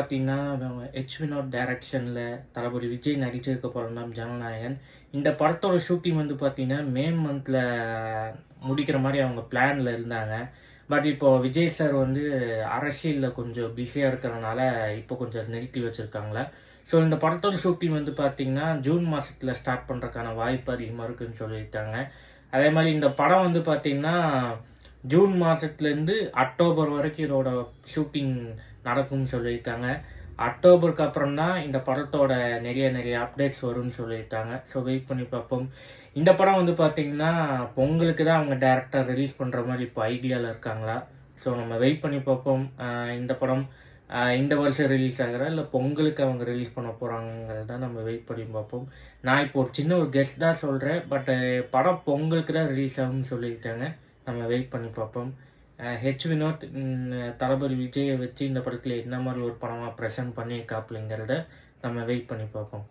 பார்த்தீங்கன்னா, எச். வினோத் டைரக்ஷன்ல தளபதி விஜய் நடிச்சிருக்க படம் தான் ஜனநாயகன். இந்த படத்தோட ஷூட்டிங் வந்து பார்த்தீங்கன்னா, மே மந்த்ல முடிக்கிற மாரி அவங்க பிளான்ல இருந்தாங்க. பட் இப்போ விஜய் சார் வந்து அரசியல்ல கொஞ்சம் பிஸியா இருக்கிறனால, இப்போ கொஞ்சம் நிறுத்தி வச்சிருக்காங்க. ஸோ இந்த படத்தோட ஷூட்டிங் வந்து பார்த்தீங்கன்னா, ஜூன் மாசத்துல ஸ்டார்ட் பண்றதுக்கான வாய்ப்பு அதிகமா இருக்குன்னு சொல்லியிருக்காங்க. அதே மாரி இந்த படம் வந்து பார்த்தீங்கன்னா, ஜூன் மாசத்துலேருந்து அக்டோபர் வரைக்கும் இதோட ஷூட்டிங் நடக்கும்னு சொல்லியிருக்காங்க. அக்டோபருக்கு அப்புறம் தான் இந்த படத்தோட நிறைய அப்டேட்ஸ் வரும்னு சொல்லியிருக்காங்க. ஸோ வெயிட் பண்ணி பார்ப்போம். இந்த படம் வந்து பார்த்தீங்கன்னா, பொங்கலுக்கு தான் அவங்க டைரக்டா ரிலீஸ் பண்ற மாரி இப்போ ஐடியால இருக்காங்களா? ஸோ நம்ம வெயிட் பண்ணி பார்ப்போம். இந்த படம் இந்த வருஷம் ரிலீஸ் ஆகுதா? இல்ல பொங்கலுக்கு அவங்க ரிலீஸ் பண்ண போறாங்கங்கிறத நம்ம வெயிட் பண்ணி பார்ப்போம். நான் இப்போ ஒரு சின்ன ஒரு கெஸ் தான் சொல்றேன். பட் படம் பொங்கலுக்கு தான் ரிலீஸ் ஆகும்னு சொல்லியிருக்காங்க. நம்ம வெயிட் பண்ணி பார்ப்போம். ஹெச். வினோத் தளபதி விஜயை வச்சு இந்த படத்தில் என்ன மாதிரி ஒரு படமாக ப்ரெசென்ட் பண்ணியிருக்காப்புலங்கிறத நம்ம வெயிட் பண்ணி பார்ப்போம்.